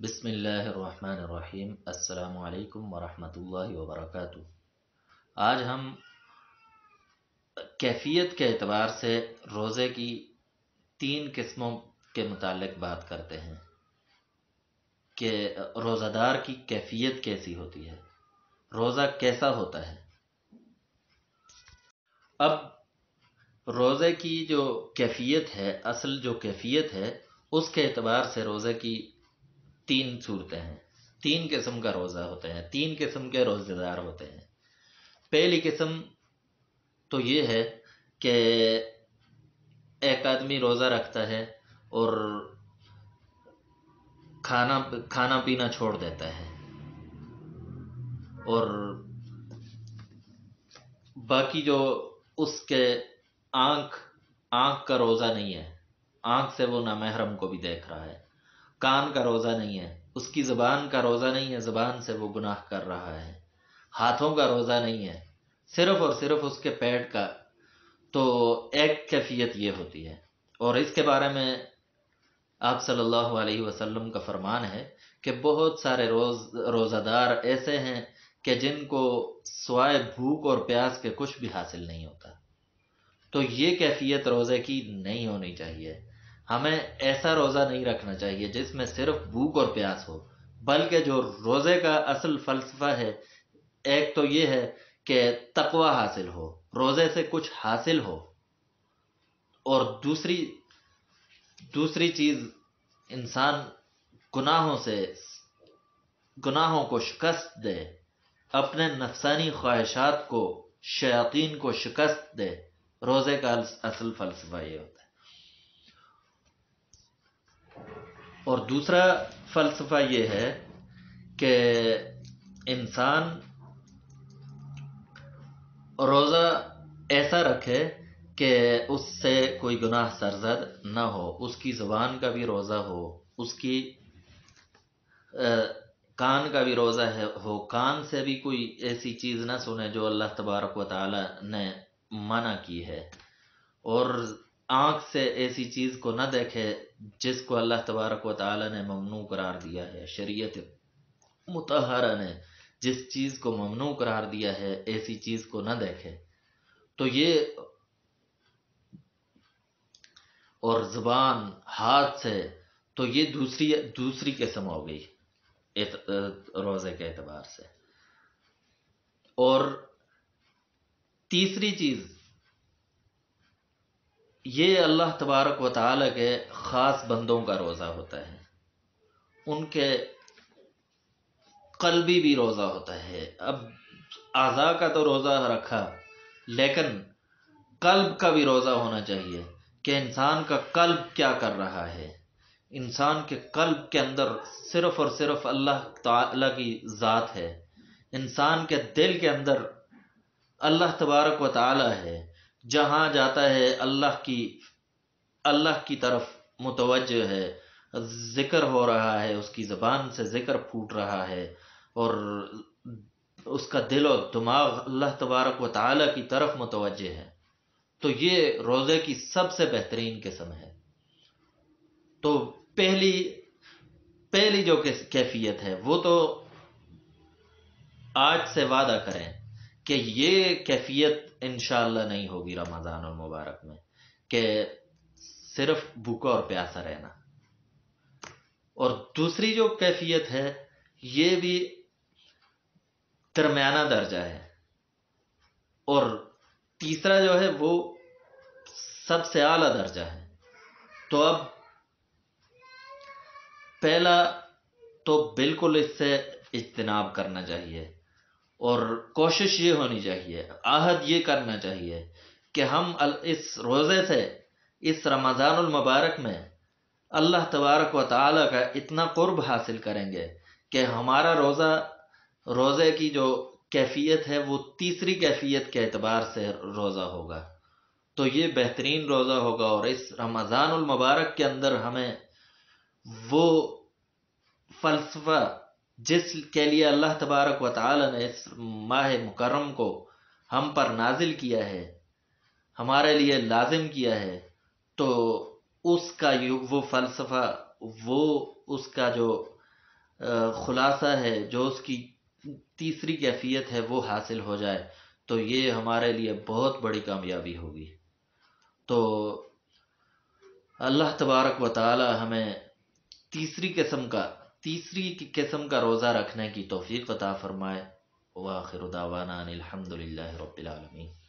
بسم اللہ الرحمن الرحیم۔ السلام علیکم ورحمۃ اللہ وبرکاتہ۔ آج ہم کیفیت کے اعتبار سے روزے کی 3 قسموں کے متعلق بات کرتے ہیں کہ روزہ دار کی کیفیت کیسی ہوتی ہے، روزہ کیسا ہوتا ہے۔ اب روزے کی جو کیفیت ہے، اصل جو کیفیت ہے، اس کے اعتبار سے روزے کی 3 صورتیں ہیں۔ 3 قسم کا روزہ ہوتے ہیں، 3 قسم کے روزے دار ہوتے ہیں۔ پہلی قسم تو یہ ہے کہ ایک آدمی روزہ رکھتا ہے اور کھانا پینا چھوڑ دیتا ہے، اور باقی جو اس کے آنکھ کا روزہ نہیں ہے، آنکھ سے وہ نامحرم کو بھی دیکھ رہا ہے۔ کان کا روزہ نہیں ہے، اس کی زبان کا روزہ نہیں ہے، زبان سے وہ گناہ کر رہا ہے۔ ہاتھوں کا روزہ نہیں ہے، صرف اور صرف اس کے پیٹ کا۔ تو ایک کیفیت یہ ہوتی ہے، اور اس کے بارے میں آپ صلی اللہ علیہ وسلم کا فرمان ہے کہ بہت سارے روزہ دار ایسے ہیں کہ جن کو سوائے بھوک اور پیاس کے کچھ بھی حاصل نہیں ہوتا۔ تو یہ کیفیت روزے کی نہیں ہونی چاہیے۔ ہمیں ایسا روزہ نہیں رکھنا چاہیے جس میں صرف بھوک اور پیاس ہو، بلکہ جو روزے کا اصل فلسفہ ہے، ایک تو یہ ہے کہ تقوی حاصل ہو، روزے سے کچھ حاصل ہو، اور دوسری چیز انسان گناہوں کو شکست دے، اپنے نفسانی خواہشات کو، شیاطین کو شکست دے۔ روزے کا اصل فلسفہ یہ ہوتا ہے۔ اور دوسرا فلسفہ یہ ہے کہ انسان روزہ ایسا رکھے کہ اس سے کوئی گناہ سرزد نہ ہو، اس کی زبان کا بھی روزہ ہو، اس کی کان کا بھی روزہ ہو، کان سے بھی کوئی ایسی چیز نہ سنے جو اللہ تبارک و تعالی نے منع کی ہے، اور آنکھ سے ایسی چیز کو نہ دیکھے جس کو اللہ تبارک و تعالی نے ممنوع قرار دیا ہے۔ شریعت مطہرہ نے جس چیز کو ممنوع قرار دیا ہے، ایسی چیز کو نہ دیکھے۔ تو یہ، اور زبان، ہاتھ سے، تو یہ دوسری قسم ہو گئی روزے کے اعتبار سے۔ اور تیسری چیز، یہ اللہ تبارک و تعالی کے خاص بندوں کا روزہ ہوتا ہے، ان کے قلبی بھی روزہ ہوتا ہے۔ اب اعضاء کا تو روزہ رکھا، لیکن قلب کا بھی روزہ ہونا چاہیے کہ انسان کا قلب کیا کر رہا ہے۔ انسان کے قلب کے اندر صرف اور صرف اللہ تعالی کی ذات ہے، انسان کے دل کے اندر اللہ تبارک و تعالی ہے، جہاں جاتا ہے اللہ کی طرف متوجہ ہے، ذکر ہو رہا ہے، اس کی زبان سے ذکر پھوٹ رہا ہے، اور اس کا دل و دماغ اللہ تبارک و تعالی کی طرف متوجہ ہے۔ تو یہ روزے کی سب سے بہترین قسم ہے۔ تو پہلی جو کیفیت ہے، وہ تو آج سے وعدہ کریں کہ یہ کیفیت انشاءاللہ نہیں ہوگی رمضان المبارک میں، کہ صرف بھوکا اور پیاسا رہنا۔ اور دوسری جو کیفیت ہے، یہ بھی درمیانہ درجہ ہے، اور تیسرا جو ہے وہ سب سے اعلیٰ درجہ ہے۔ تو اب پہلا تو بالکل اس سے اجتناب کرنا چاہیے، اور کوشش یہ ہونی چاہیے، عہد یہ کرنا چاہیے کہ ہم اس روزے سے، اس رمضان المبارک میں اللہ تبارک و تعالی کا اتنا قرب حاصل کریں گے کہ ہمارا روزے کی جو کیفیت ہے وہ تیسری کیفیت کے اعتبار سے روزہ ہوگا۔ تو یہ بہترین روزہ ہوگا، اور اس رمضان المبارک کے اندر ہمیں وہ فلسفہ جس کے لیے اللہ تبارک و تعالی نے اس ماہ مکرم کو ہم پر نازل کیا ہے، ہمارے لیے لازم کیا ہے، تو اس کا وہ فلسفہ، وہ اس کا جو خلاصہ ہے، جو اس کی تیسری کیفیت ہے وہ حاصل ہو جائے تو یہ ہمارے لیے بہت بڑی کامیابی ہوگی۔ تو اللہ تبارک و تعالی ہمیں تیسری قسم کا روزہ رکھنے کی توفیق عطا فرمائے۔ وآخر دعوانا ان الحمد للہ رب العالمین۔